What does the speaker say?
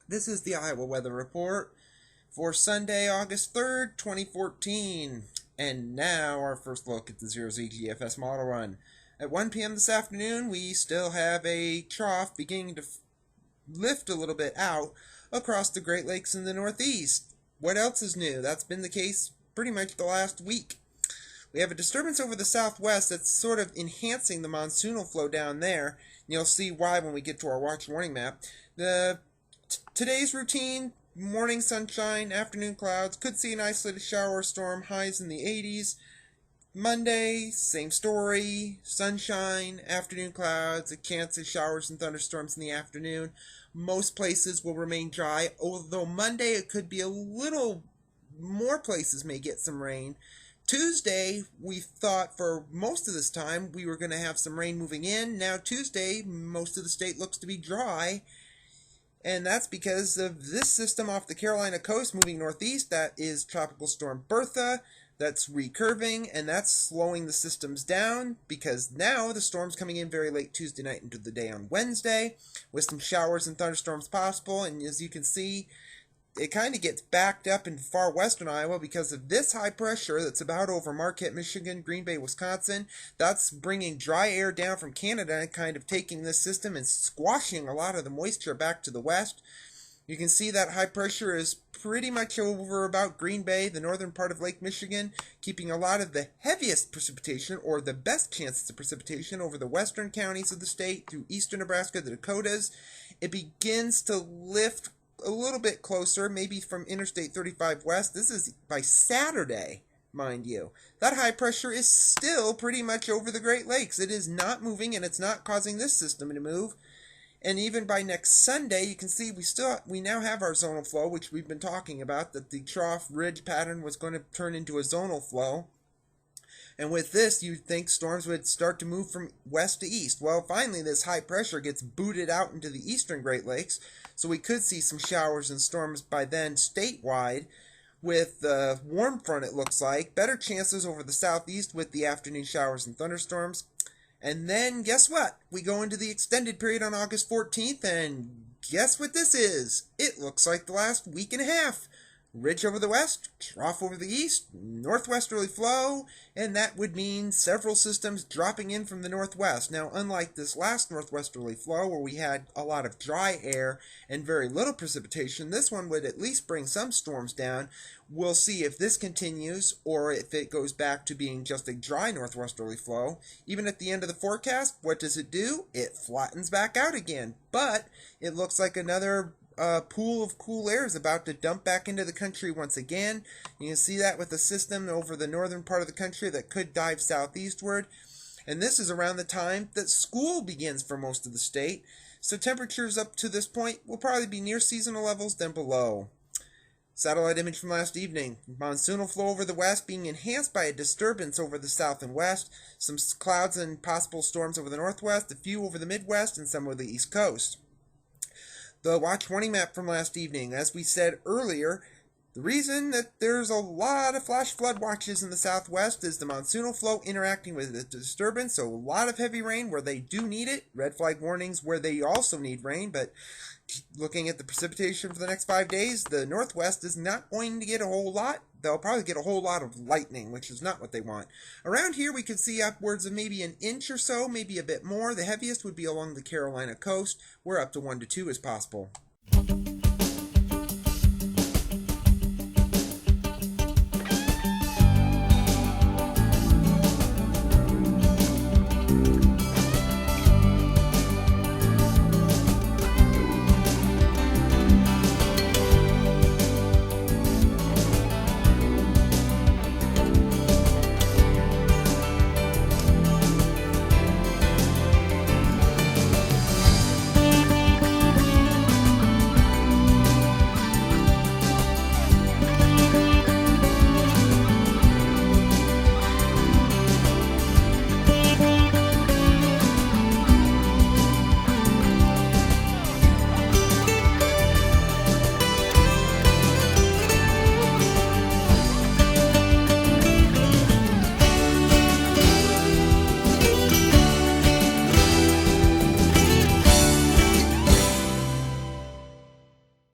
This is the Iowa Weather Report for Sunday, August 3rd, 2014. And now our first look at the 0Z GFS model run. At 1 p.m. this afternoon, we still have a trough beginning to lift a little bit out across the Great Lakes in the northeast. What else is new? That's been the case pretty much the last week. We have a disturbance over the southwest that's sort of enhancing the monsoonal flow down there. You'll see why when we get to our watch warning map. Today's routine: morning sunshine, afternoon clouds, could see an isolated shower or storm, highs in the 80s. Monday, same story, sunshine, afternoon clouds, a chance of showers and thunderstorms in the afternoon. Most places will remain dry, although Monday it could be a little more places may get some rain. Tuesday, we thought for most of this time we were going to have some rain moving in. Now Tuesday, most of the state looks to be dry. And that's because of this system off the Carolina coast moving northeast. That is Tropical Storm Bertha. That's recurving, and that's slowing the systems down because now the storm's coming in very late Tuesday night into the day on Wednesday with some showers and thunderstorms possible. And as you can see, it kind of gets backed up in far western Iowa because of this high pressure that's about over Marquette, Michigan, Green Bay, Wisconsin. That's bringing dry air down from Canada and kind of taking this system and squashing a lot of the moisture back to the west. You can see that high pressure is pretty much over about Green Bay, the northern part of Lake Michigan, keeping a lot of the heaviest precipitation or the best chances of precipitation over the western counties of the state through eastern Nebraska, the Dakotas. It begins to lift a little bit closer, maybe from Interstate 35 west. This is by Saturday, mind you. That high pressure is still pretty much over the Great Lakes. It is not moving, and it's not causing this system to move. And even by next Sunday, you can see we now have our zonal flow, which we've been talking about, that the trough ridge pattern was going to turn into a zonal flow. And with this, you'd think storms would start to move from west to east. Well, finally, this high pressure gets booted out into the eastern Great Lakes, so we could see some showers and storms by then statewide. With the warm front, it looks like. Better chances over the southeast with the afternoon showers and thunderstorms. And then, guess what? We go into the extended period on August 14th, and guess what this is? It looks like the last week and a half. Ridge over the west, trough over the east, northwesterly flow, and that would mean several systems dropping in from the northwest. Now, unlike this last northwesterly flow where we had a lot of dry air and very little precipitation, this one would at least bring some storms down. We'll see if this continues or if it goes back to being just a dry northwesterly flow. Even at the end of the forecast, what does it do? It flattens back out again, but it looks like another pool of cool air is about to dump back into the country once again. You can see that with the system over the northern part of the country that could dive southeastward. And this is around the time that school begins for most of the state. So temperatures up to this point will probably be near seasonal levels, then below. Satellite image from last evening. Monsoonal flow over the west being enhanced by a disturbance over the south and west. Some clouds and possible storms over the northwest, a few over the midwest, and some over the east coast. The watch warning map from last evening. As we said earlier, the reason that there's a lot of flash flood watches in the southwest is the monsoonal flow interacting with the disturbance, so a lot of heavy rain where they do need it, red flag warnings where they also need rain, but looking at the precipitation for the next 5 days, the northwest is not going to get a whole lot. They'll probably get a whole lot of lightning, which is not what they want. Around here, we could see upwards of maybe an inch or so, maybe a bit more. The heaviest would be along the Carolina coast, where up to 1 to 2 is possible.